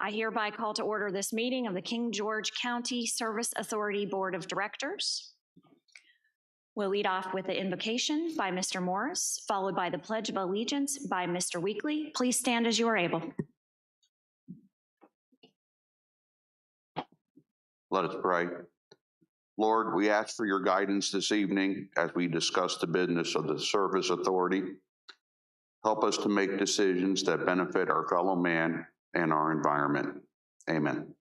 I hereby call to order this meeting of the King George County Service Authority Board of Directors. We'll lead off with the invocation by Mr. Morris, followed by the Pledge of Allegiance by Mr. Weekly. Please stand as you are able. Let us pray. Lord, we ask for your guidance this evening as we discuss the business of the Service Authority. Help us to make decisions that benefit our fellow man and our environment. Amen.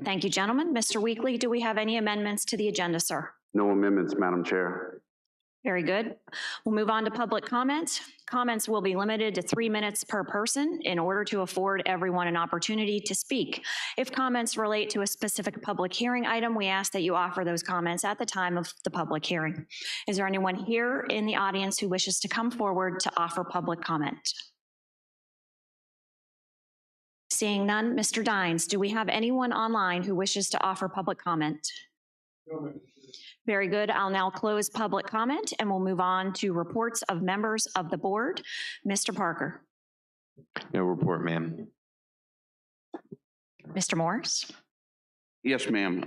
Thank you, gentlemen. Mr. Weekly, do we have any amendments to the agenda, sir? No amendments, Madam Chair. Very good. We'll move on to public comment. Comments will be limited to 3 minutes per person in order to afford everyone an opportunity to speak. If comments relate to a specific public hearing item, we ask that you offer those comments at the time of the public hearing. Is there anyone here in the audience who wishes to come forward to offer public comment? Seeing none, Mr. Dines, do we have anyone online who wishes to offer public comment? No. Very good. I'll now close public comment and we'll move on to reports of members of the board. Mr. Parker. No report, ma'am. Mr. Morris. Yes, ma'am.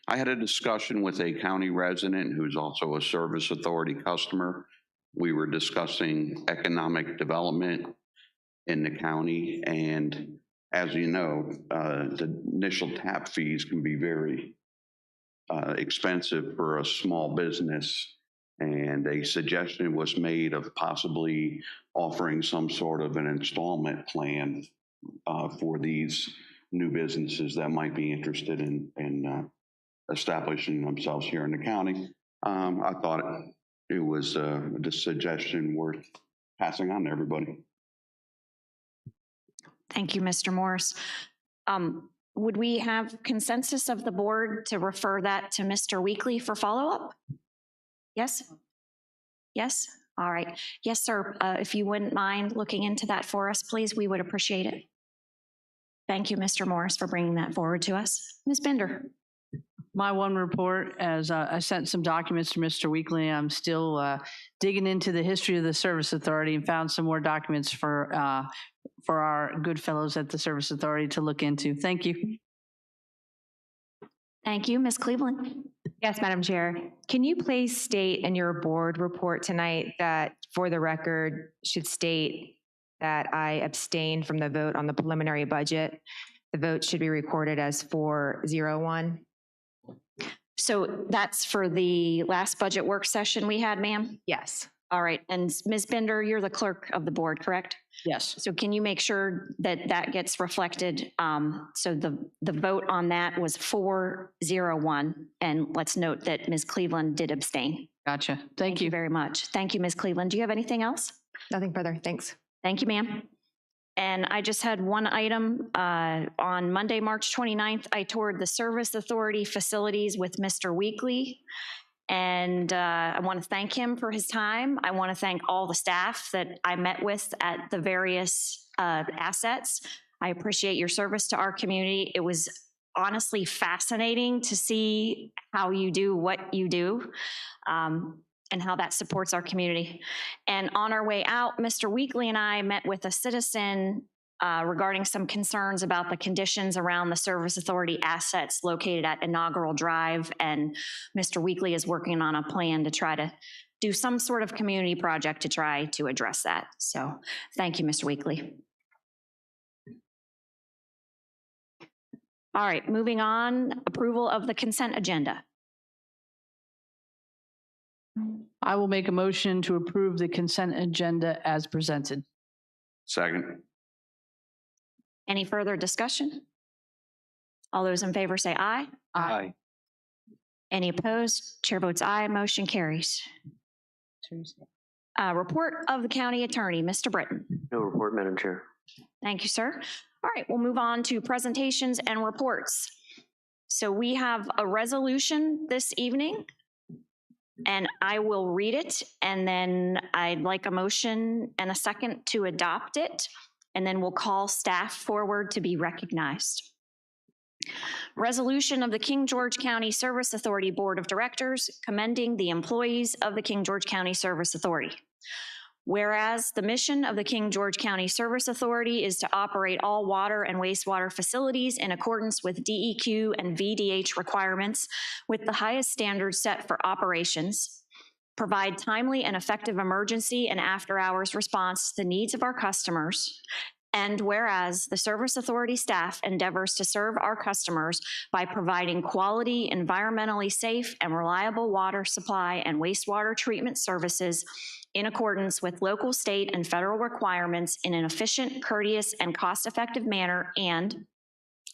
I had a discussion with a county resident who's also a Service Authority customer. We were discussing economic development in the county, and as you know, the initial tap fees can be very expensive for a small business, and a suggestion was made of possibly offering some sort of an installment plan for these new businesses that might be interested in establishing themselves here in the county. I thought it was a suggestion worth passing on to everybody. Thank you, Mr. Morris. Would we have consensus of the board to refer that to Mr. Weekly for follow-up? Yes? Yes? All right. Yes, sir. If you wouldn't mind looking into that for us, please, we would appreciate it. Thank you, Mr. Morris, for bringing that forward to us. Ms. Bender. My one report, as I sent some documents to Mr. Weekly, I'm still digging into the history of the Service Authority and found some more documents for our good fellows at the Service Authority to look into. Thank you. Thank you. Ms. Cleveland. Yes, Madam Chair. Can you please state in your board report tonight that, for the record, should state that I abstained from the vote on the preliminary budget? The vote should be recorded as 401. So that's for the last budget work session we had, ma'am? Yes. All right. And Ms. Bender, you're the clerk of the board, correct? Yes. So can you make sure that that gets reflected? So the vote on that was 401. And let's note that Ms. Cleveland did abstain. Gotcha. Thank you very much. Thank you, Ms. Cleveland. Do you have anything else? Nothing further. Thanks. Thank you, ma'am. And I just had one item. On Monday, March 29th, I toured the Service Authority facilities with Mr. Weekly. And I want to thank him for his time. I want to thank all the staff that I met with at the various assets. I appreciate your service to our community. It was honestly fascinating to see how you do what you do. And how that supports our community. And on our way out, Mr. Weekly and I met with a citizen regarding some concerns about the conditions around the Service Authority assets located at Inaugural Drive. And Mr. Weekly is working on a plan to try to do some sort of community project to try to address that. So thank you, Mr. Weekly. All right, moving on, approval of the consent agenda. I will make a motion to approve the consent agenda as presented. Second. Any further discussion? All those in favor say aye. Aye. Any opposed? Chair votes aye. Motion carries. Report of the county attorney, Mr. Britton. No report, Madam Chair. Thank you, sir. All right, we'll move on to presentations and reports. So we have a resolution this evening. and I will read it, and then I'd like a motion and a second to adopt it, and then we'll call staff forward to be recognized. Resolution of the King George County Service Authority Board of Directors commending the employees of the King George County Service Authority. Whereas the mission of the King George County Service Authority is to operate all water and wastewater facilities in accordance with DEQ and VDH requirements with the highest standards set for operations, provide timely and effective emergency and after-hours response to the needs of our customers, and whereas the Service Authority staff endeavors to serve our customers by providing quality, environmentally safe, and reliable water supply and wastewater treatment services in accordance with local, state, and federal requirements in an efficient, courteous, and cost-effective manner, and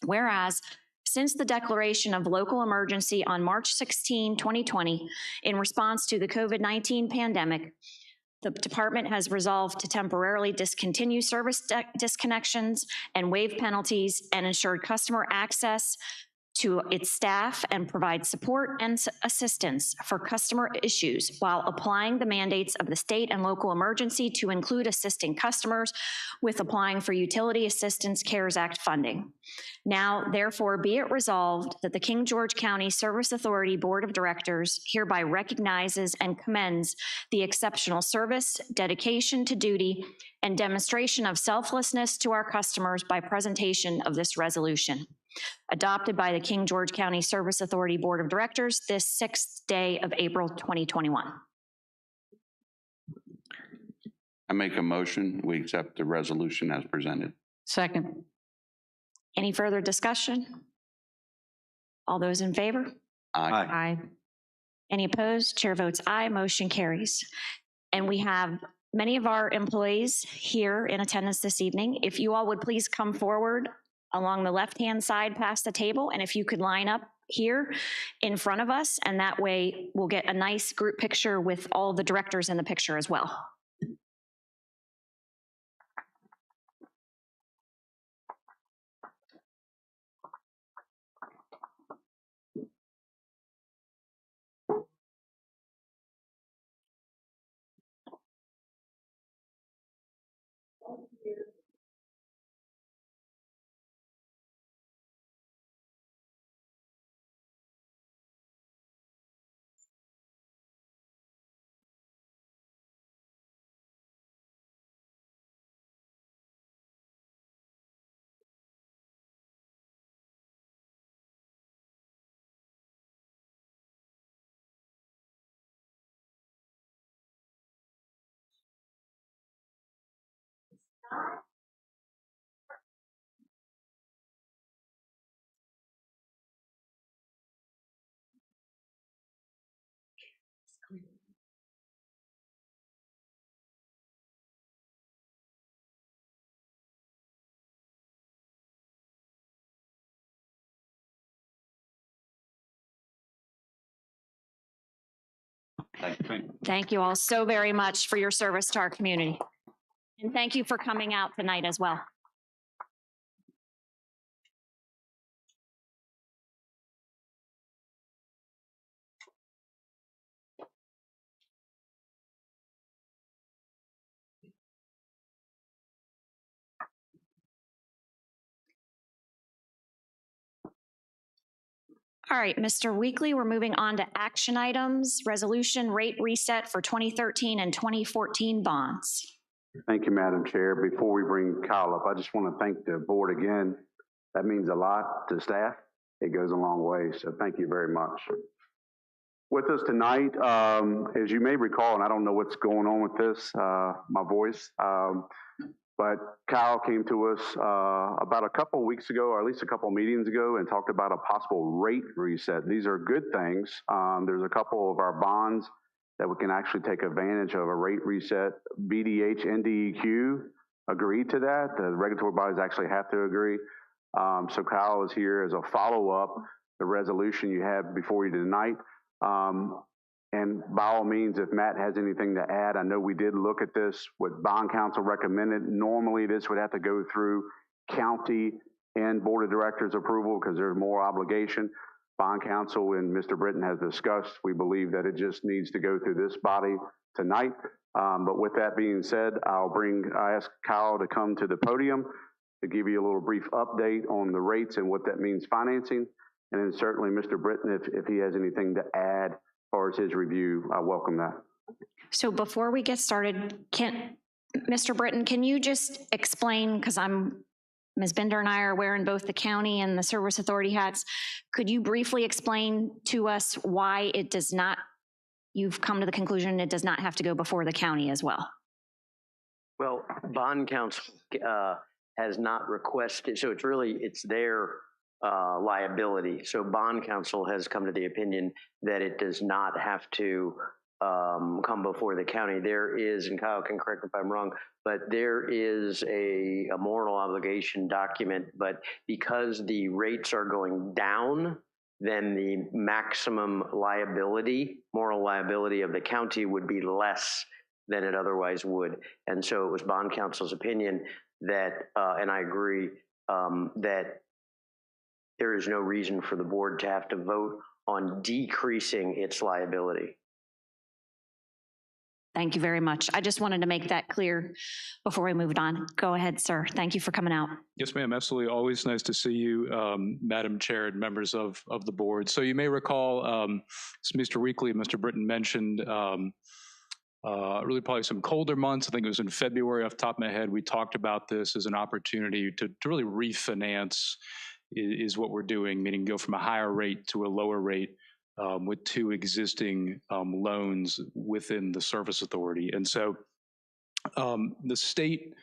whereas since the declaration of local emergency on March 16, 2020, in response to the COVID-19 pandemic, the department has resolved to temporarily discontinue service disconnections and waive penalties and ensured customer access to its staff and provide support and assistance for customer issues while applying the mandates of the state and local emergency to include assisting customers with applying for Utility Assistance CARES Act funding. Now, therefore, be it resolved that the King George County Service Authority Board of Directors hereby recognizes and commends the exceptional service, dedication to duty, and demonstration of selflessness to our customers by presentation of this resolution. Adopted by the King George County Service Authority Board of Directors this 6th day of April 2021. I make a motion, we accept the resolution as presented. Second. Any further discussion? All those in favor? Aye. Aye. Any opposed? Chair votes aye, motion carries. And we have many of our employees here in attendance this evening. If you all would please come forward along the left-hand side past the table, and if you could line up here in front of us, and that way we'll get a nice group picture with all the directors in the picture as well. Thank you all so very much for your service to our community. And thank you for coming out tonight as well. All right, Mr. Weekly, we're moving on to action items, resolution rate reset for 2013 and 2014 bonds. Thank you, Madam Chair. Before we bring Kyle up, I just want to thank the board again. That means a lot to staff. It goes a long way, so thank you very much. With us tonight, as you may recall, and I don't know what's going on with this, my voice, but Kyle came to us about a couple of weeks ago, or at least a couple of meetings ago, and talked about a possible rate reset. These are good things. There's a couple of our bonds that we can actually take advantage of a rate reset. BDH and DEQ agreed to that. The regulatory bodies actually have to agree. So Kyle is here as a follow-up, the resolution you have before you tonight. And by all means, if Matt has anything to add, I know we did look at this, what bond counsel recommended. Normally, this would have to go through county and board of directors approval because there's more obligation. bond counsel and Mr. Britton has discussed. We believe that it just needs to go through this body tonight. But with that being said, I ask Kyle to come to the podium to give you a little brief update on the rates and what that means financing. And then certainly Mr. Britton, if he has anything to add as far as his review, I welcome that. So before we get started, Mr. Britton, can you just explain, because Ms. Bender and I are wearing both the county and the service authority hats. Could you briefly explain to us why it does not, you've come to the conclusion it does not have to go before the county as well? Well, bond counsel has not requested, so it's their liability. So bond counsel has come to the opinion that it does not have to come before the county. There is, and Kyle can correct me if I'm wrong, but there is a moral obligation document, but because the rates are going down, then the maximum liability, moral liability of the county would be less than it otherwise would. And so it was bond counsel's opinion that, and I agree, that there is no reason for the board to have to vote on decreasing its liability. Thank you very much. I just wanted to make that clear before we moved on. Go ahead, sir. Thank you for coming out. Yes, ma'am. Absolutely. Always nice to see you, Madam Chair and members of the board. So you may recall, as Mr. Weekly and Mr. Britton mentioned, really probably some colder months. I think it was in February off the top of my head. We talked about this as an opportunity to really refinance is what we're doing, meaning go from a higher rate to a lower rate. With two existing loans within the service authority. And so the state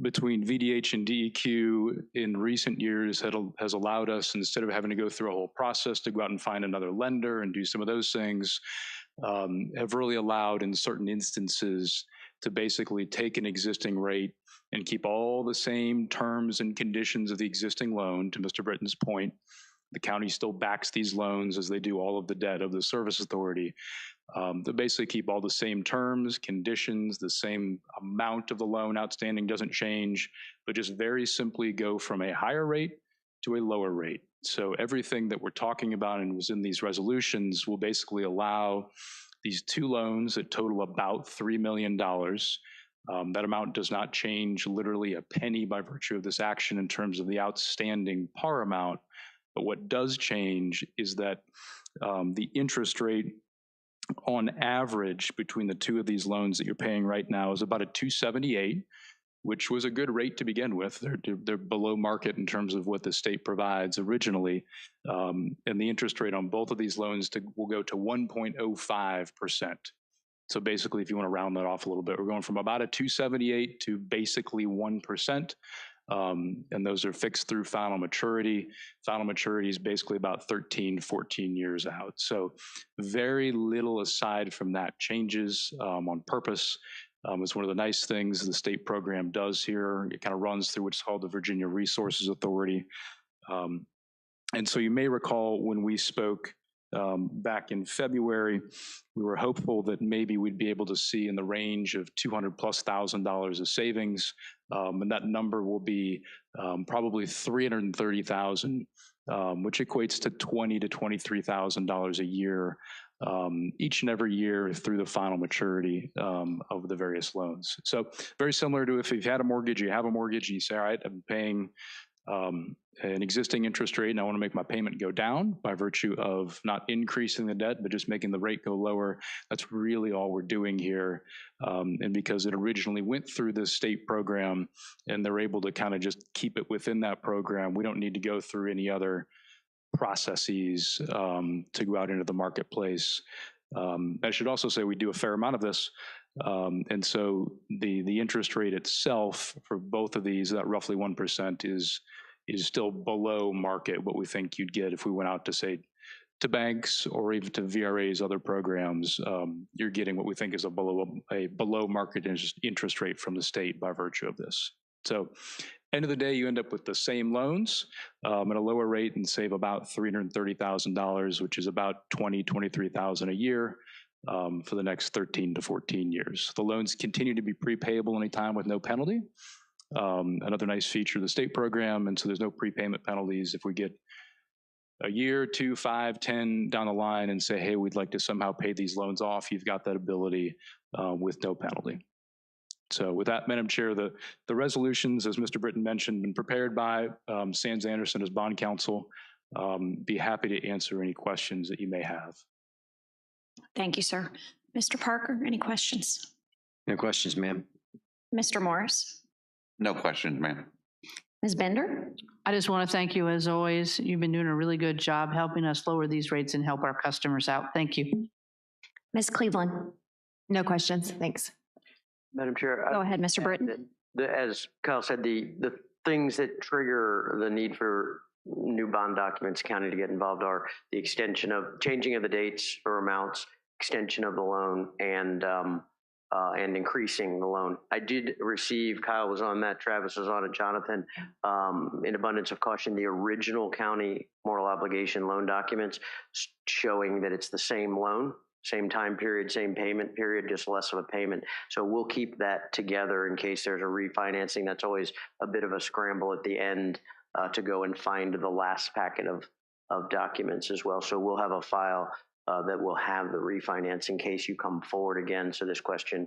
between VDH and DEQ in recent years has allowed us, instead of having to go through a whole process to go out and find another lender and do some of those things, have really allowed in certain instances to basically take an existing rate and keep all the same terms and conditions of the existing loan, to Mr. Britton's point. The county still backs these loans as they do all of the debt of the service authority. They basically keep all the same terms, conditions, the same amount of the loan outstanding doesn't change, but just very simply go from a higher rate to a lower rate. So everything that we're talking about and was in these resolutions will basically allow these two loans that total about $3 million. That amount does not change literally a penny by virtue of this action in terms of the outstanding par amount. But what does change is that the interest rate on average between the two of these loans that you're paying right now is about a 278, which was a good rate to begin with. They're below market in terms of what the state provides originally. And the interest rate on both of these loans will go to 1.05%. So basically, if you want to round that off a little bit, we're going from about a 278 to basically 1%. And those are fixed through final maturity. Final maturity is basically about 13, 14 years out. So very little aside from that changes on purpose. It's one of the nice things the state program does here. It kind of runs through what's called the Virginia Resources Authority. And so you may recall when we spoke back in February, we were hopeful that maybe we'd be able to see in the range of $200,000+ of savings, and that number will be probably $330,000, which equates to $20,000 to $23,000 a year each and every year through the final maturity of the various loans. So very similar to if you've had a mortgage, you have a mortgage, and you say, all right, I'm paying an existing interest rate and I want to make my payment go down by virtue of not increasing the debt, but just making the rate go lower. That's really all we're doing here. And because it originally went through this state program and they're able to kind of just keep it within that program, we don't need to go through any other processes to go out into the marketplace. I should also say we do a fair amount of this. And so the interest rate itself for both of these, that roughly 1%, is still below market, what we think you'd get if we went out to, say, to banks or even to VRA's other programs. You're getting what we think is a below market interest rate from the state by virtue of this. So end of the day, you end up with the same loans at a lower rate and save about $330,000, which is about $23,000 a year for the next 13 to 14 years. The loans continue to be prepayable anytime with no penalty. Another nice feature of the state program, and so there's no prepayment penalties if we get a year, 2, 5, 10 down the line and say, hey, we'd like to somehow pay these loans off, you've got that ability with no penalty. So with that, Madam Chair, the resolutions, as Mr. Britton mentioned, been prepared by Sands Anderson as bond counsel. Be happy to answer any questions that you may have. Thank you, sir. Mr. Parker, any questions? No questions, ma'am. Mr. Morris? No questions, ma'am. Ms. Bender? I just want to thank you as always. You've been doing a really good job helping us lower these rates and help our customers out. Thank you. Ms. Cleveland? No questions, thanks. Madam Chair. Go ahead, Mr. Britton. As Kyle said, the things that trigger the need for new bond documents county to get involved are the extension of, changing of the dates or amounts, extension of the loan, and increasing the loan. I did receive, Kyle was on that, Travis was on it, Jonathan, in abundance of caution, the original county moral obligation loan documents showing that it's the same loan, same time period, same payment period, just less of a payment. So we'll keep that together in case there's a refinancing. That's always a bit of a scramble at the end to go and find the last packet of documents as well. So we'll have a file that will have the refinance in case you come forward again. So this question,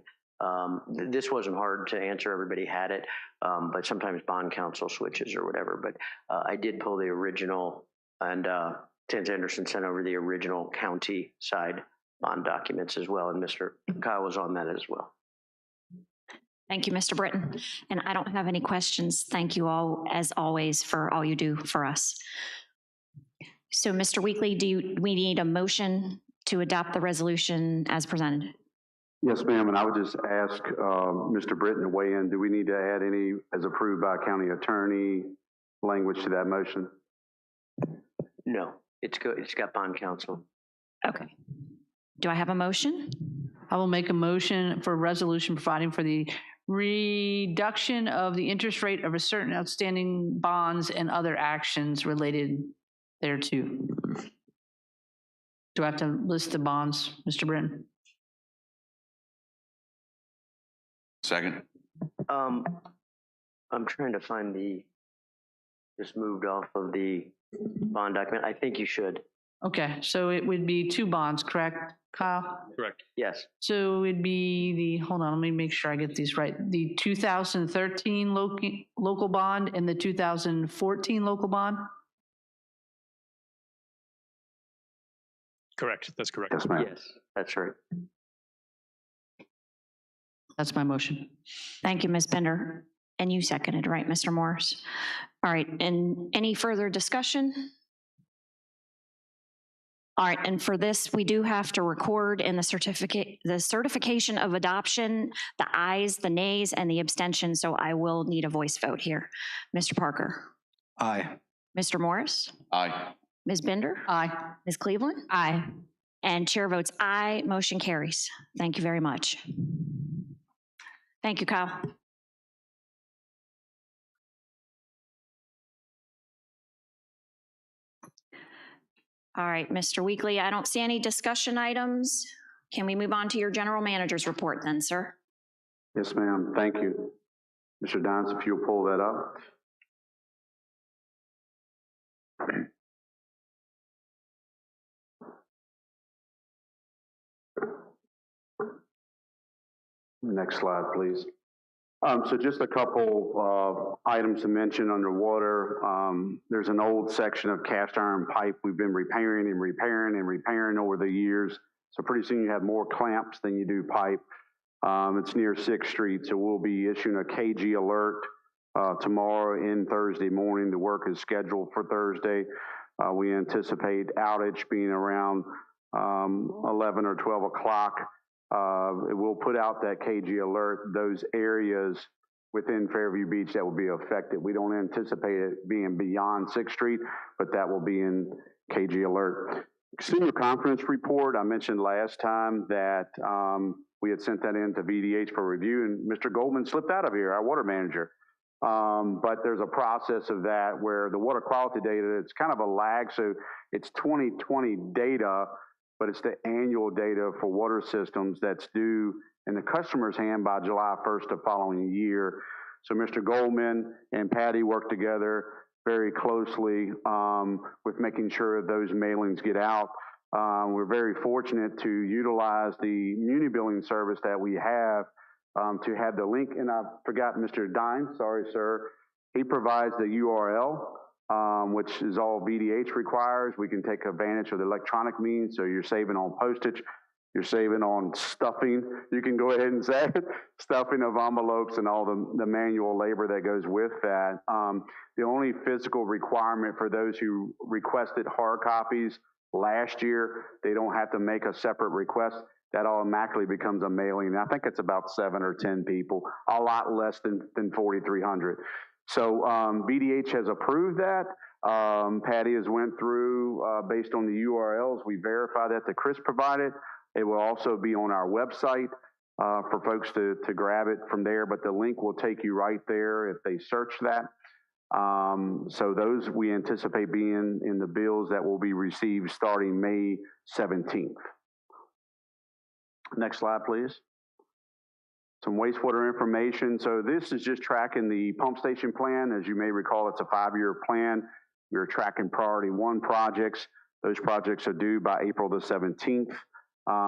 this wasn't hard to answer. Everybody had it, but sometimes bond counsel switches or whatever. But I did pull the original, and Sands Anderson sent over the original county side bond documents as well. And Mr. Kyle was on that as well. Thank you, Mr. Britton. And I don't have any questions. Thank you all, as always, for all you do for us. So, Mr. Weekly, we need a motion to adopt the resolution as presented? Yes, ma'am, and I would just ask Mr. Britton to weigh in. Do we need to add any, as approved by county attorney, language to that motion? No, it's good. It's got bond counsel. Okay. Do I have a motion? I will make a motion for a resolution providing for the reduction of the interest rate of a certain outstanding bonds and other actions related thereto. Do I have to list the bonds, Mr. Britton? Second. I'm trying to find just moved off of the bond document. I think you should. Okay, so it would be two bonds, correct, Kyle? Correct. Yes. So it would be hold on, let me make sure I get these right. The 2013 local bond and the 2014 local bond? Correct. That's correct. Yes, ma'am. Yes, that's right. That's my motion. Thank you, Ms. Bender. And you seconded, right, Mr. Morris? All right, and any further discussion? All right, and for this, we do have to record in the certification of adoption, the ayes, the nays, and the abstention, so I will need a voice vote here. Mr. Parker? Aye. Mr. Morris? Aye. Ms. Bender? Aye. Ms. Cleveland? Aye. And chair votes aye, motion carries. Thank you very much. Thank you, Kyle. All right, Mr. Weekly, I don't see any discussion items. Can we move on to your general manager's report then, sir? Yes, ma'am. Thank you. Mr. Dines, if you'll pull that up. Next slide, please. So just a couple items to mention underwater. There's an old section of cast iron pipe we've been repairing and repairing and repairing over the years. So pretty soon you have more clamps than you do pipe. It's near 6th Street, so we'll be issuing a KG alert tomorrow and Thursday morning. The work is scheduled for Thursday. We anticipate outage being around 11 or 12 o'clock. It will put out that KG alert, those areas within Fairview Beach that will be affected. We don't anticipate it being beyond 6th Street, but that will be in KG alert. Consumer confidence report, I mentioned last time that we had sent that in to VDH for review, and Mr. Goldman slipped out of here, our water manager. But there's a process of that where the water quality data, it's kind of a lag, so it's 2020 data, but it's the annual data for water systems that's due in the customer's hand by July 1st of following year. So Mr. Goldman and Patty worked together very closely with making sure those mailings get out. We're very fortunate to utilize the muni billing service that we have to have the link. And I forgot Mr. Dine, sorry, sir. He provides the URL, which is all VDH requires. We can take advantage of the electronic means, so you're saving on postage. You're saving on stuffing. You can go ahead and say it, stuffing of envelopes and all the manual labor that goes with that. The only physical requirement for those who requested hard copies last year, they don't have to make a separate request. That automatically becomes a mailing. I think it's about 7 or 10 people, a lot less than 4,300. So VDH has approved that. Patty has went through based on the URLs. We verify that Chris provided. It will also be on our website for folks to grab it from there, but the link will take you right there if they search that. So those we anticipate being in the bills that will be received starting May 17th. Next slide, please. Some wastewater information. So this is just tracking the pump station plan. As you may recall, it's a 5-year plan. We're tracking priority 1 projects. Those projects are due by April the 17th.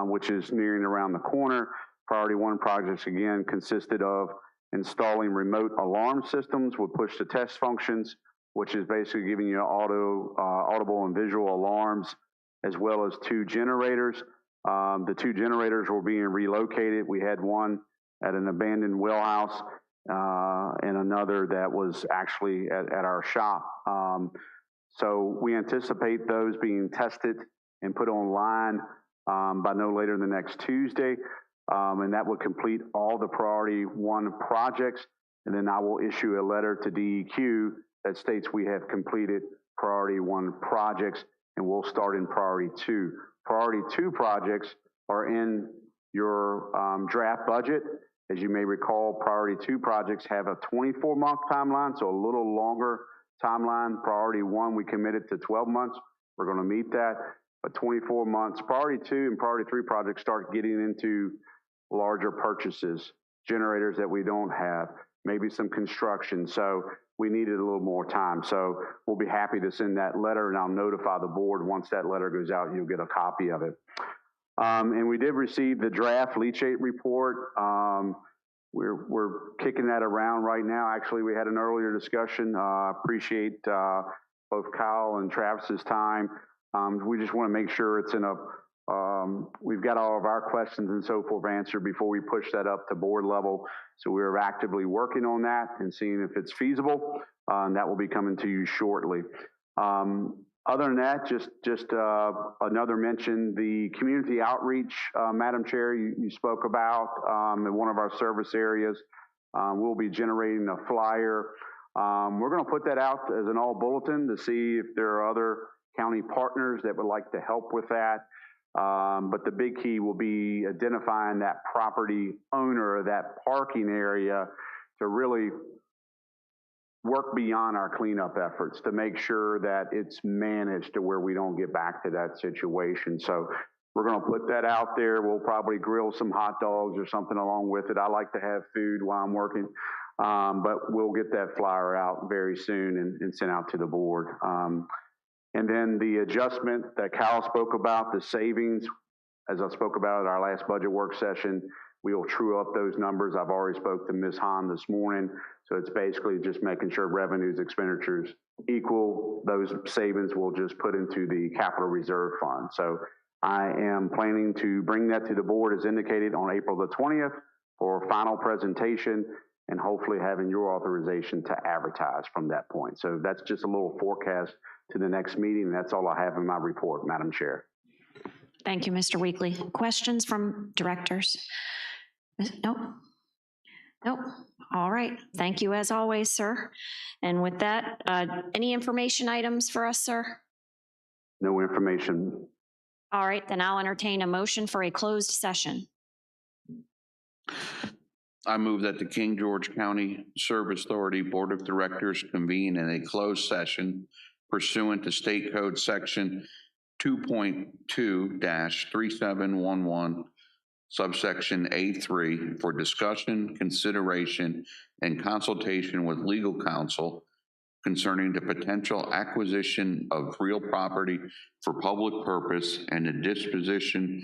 Which is nearing around the corner. Priority 1 projects, again, consisted of installing remote alarm systems with push-to-test functions, which is basically giving you audible and visual alarms, as well as 2 generators. The 2 generators were being relocated. We had one at an abandoned well house and another that was actually at our shop. So we anticipate those being tested and put online by no later than next Tuesday, and that will complete all the priority 1 projects, and then I will issue a letter to DEQ that states we have completed priority 1 projects, and we'll start in priority 2. Priority 2 projects are in your draft budget. As you may recall, priority 2 projects have a 24-month timeline, so a little longer timeline. Priority 1, we committed to 12 months. We're going to meet that. But 24 months. Priority 2 and priority 3 projects start getting into larger purchases, generators that we don't have, maybe some construction. So we needed a little more time. So we'll be happy to send that letter, and I'll notify the board once that letter goes out. You'll get a copy of it. And we did receive the draft Leachate report. We're kicking that around right now. Actually, we had an earlier discussion. Appreciate both Kyle and Travis's time. We just want to make sure it's in a, we've got all of our questions and so forth answered before we push that up to board level. So we're actively working on that and seeing if it's feasible, and that will be coming to you shortly. Other than that, just another mention, the community outreach, Madam Chair, you spoke about in one of our service areas. We'll be generating a flyer. We're going to put that out as an all bulletin to see if there are other county partners that would like to help with that. But the big key will be identifying that property owner of that parking area to really work beyond our cleanup efforts to make sure that it's managed to where we don't get back to that situation. So we're going to put that out there. We'll probably grill some hot dogs or something along with it. I like to have food while I'm working, but we'll get that flyer out very soon and sent out to the board. And then the adjustment that Kyle spoke about, the savings, as I spoke about at our last budget work session, we will true up those numbers. I've already spoke to Ms. Hahn this morning. So it's basically just making sure revenues, expenditures equal. Those savings will just put into the capital reserve fund. So I am planning to bring that to the board as indicated on April the 20th for final presentation and hopefully having your authorization to advertise from that point. So that's just a little forecast to the next meeting. That's all I have in my report, Madam Chair. Thank you, Mr. Weekly. Questions from directors? Nope. Nope. All right. Thank you as always, sir. And with that, any information items for us, sir? No information. All right, then I'll entertain a motion for a closed session. I move that the King George County Service Authority Board of Directors convene in a closed session pursuant to State Code Section 2.2-3711, subsection A3, for discussion, consideration, and consultation with legal counsel concerning the potential acquisition of real property for public purpose and the disposition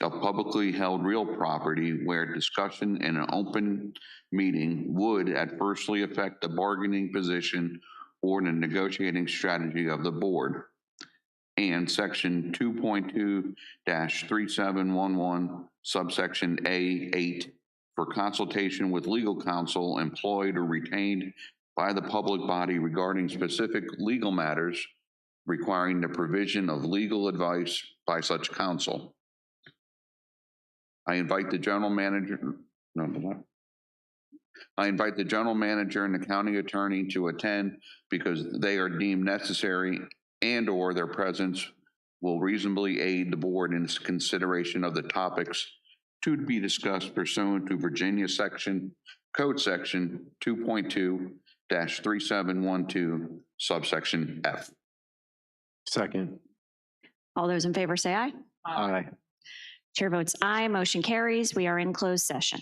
of publicly held real property where discussion in an open meeting would adversely affect the bargaining position or the negotiating strategy of the board. And section 2.2-3711, subsection A8, for consultation with legal counsel employed or retained by the public body regarding specific legal matters requiring the provision of legal advice by such counsel. I invite the general manager, I invite the general manager and the county attorney to attend because they are deemed necessary and/or their presence will reasonably aid the board in its consideration of the topics to be discussed pursuant to Virginia Code Section 2.2-3712, subsection F. Second. All those in favor say aye. Aye. Chair votes aye, motion carries. We are in closed session.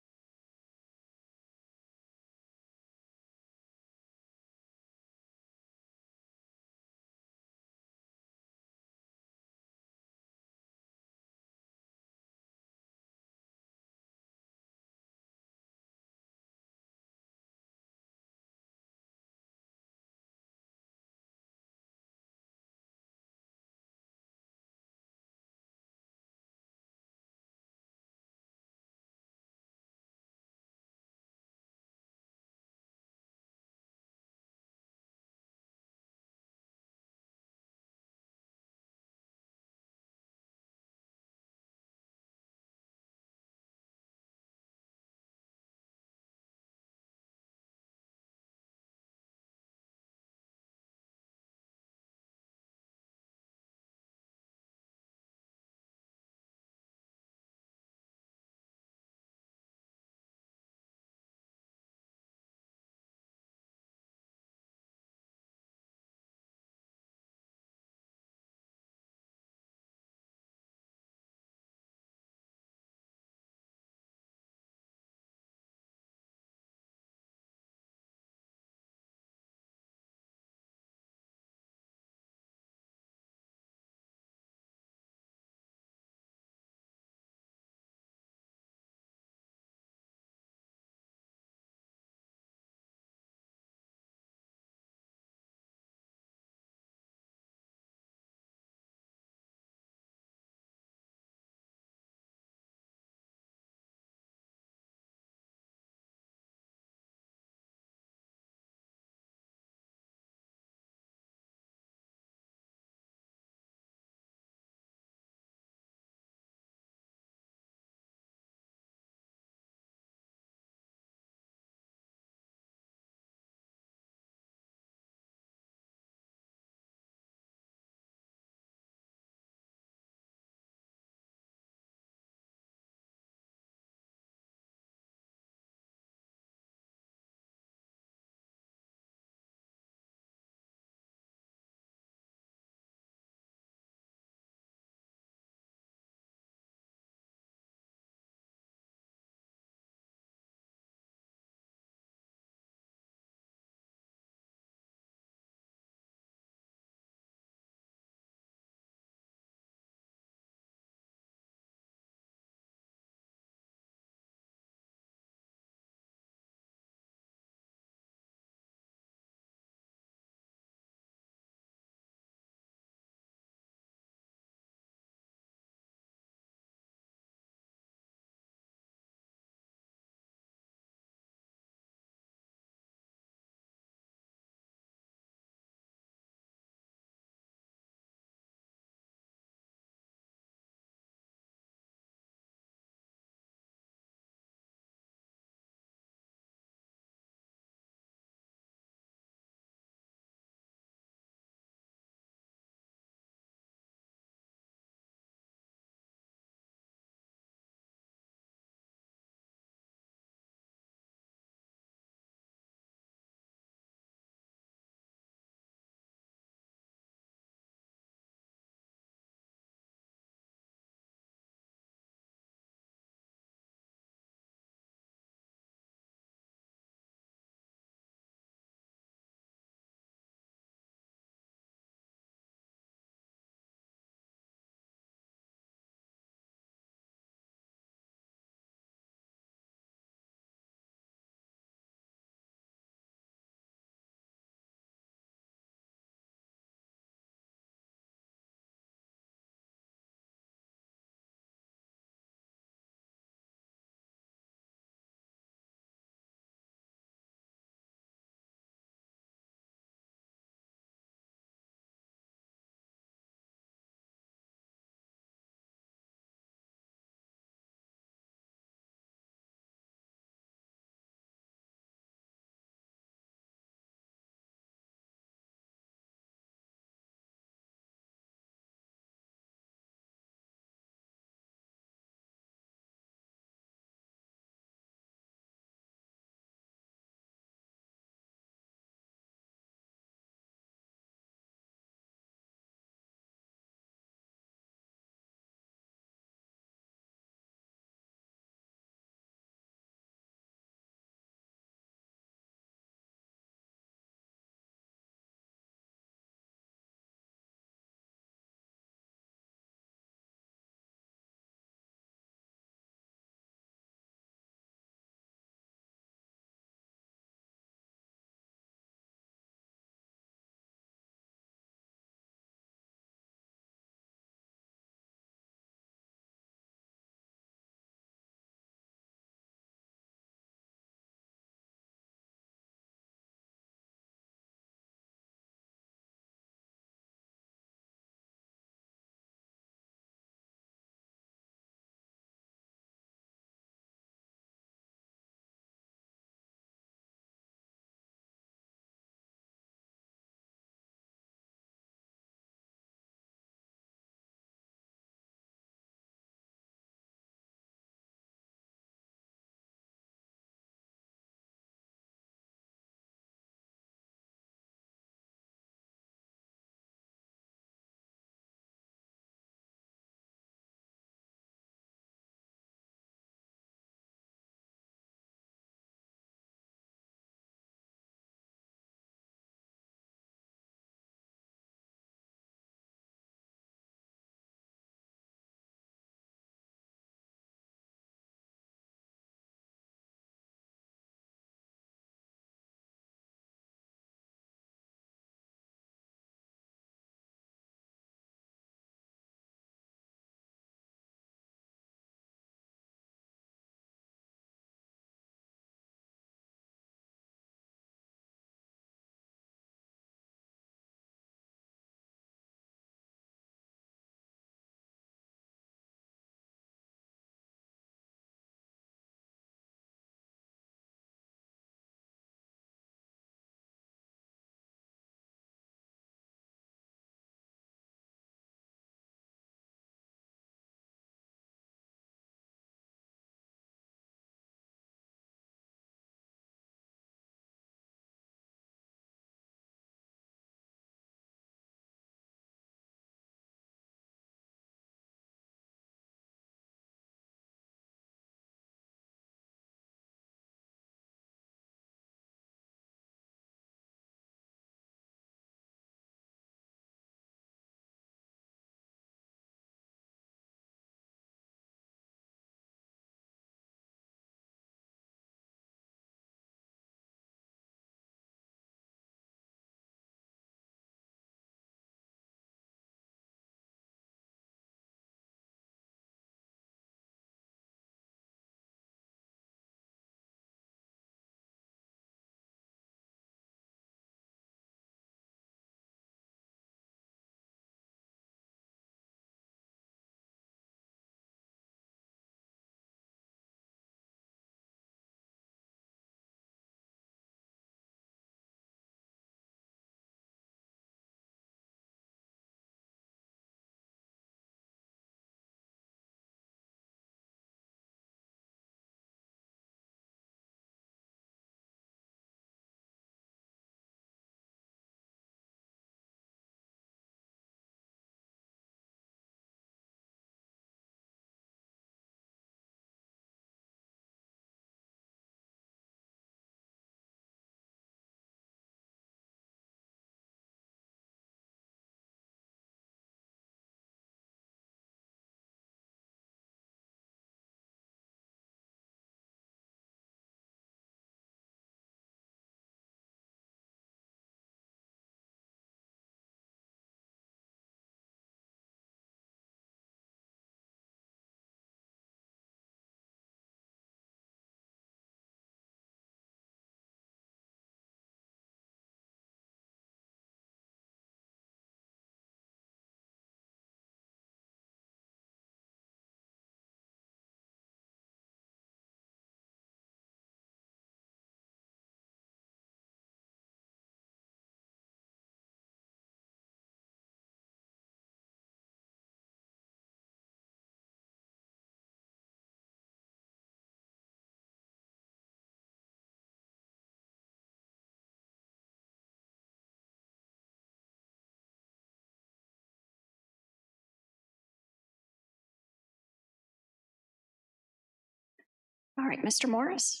All right, Mr. Morris.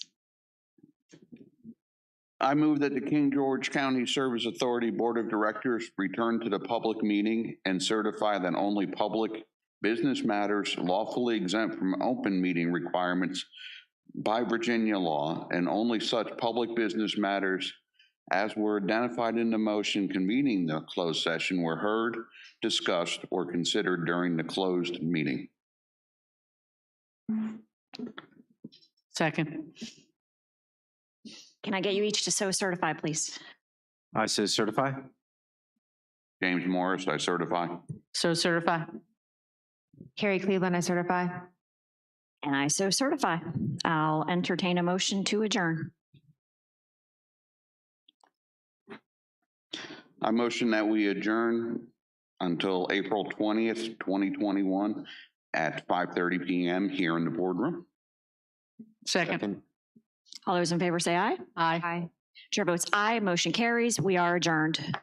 I move that the King George County Service Authority Board of Directors return to the public meeting and certify that only public business matters lawfully exempt from open meeting requirements by Virginia law, and only such public business matters as were identified in the motion convening the closed session were heard, discussed, or considered during the closed meeting. Second. Can I get you each to so certify, please? I say certify. James Morris, I certify. So certify. Carrie Cleveland, I certify. And I so certify. I'll entertain a motion to adjourn. I motion that we adjourn until April 20th, 2021 at 5:30 PM here in the boardroom. Second. All those in favor say aye. Aye. Aye. Chair votes aye, motion carries. We are adjourned.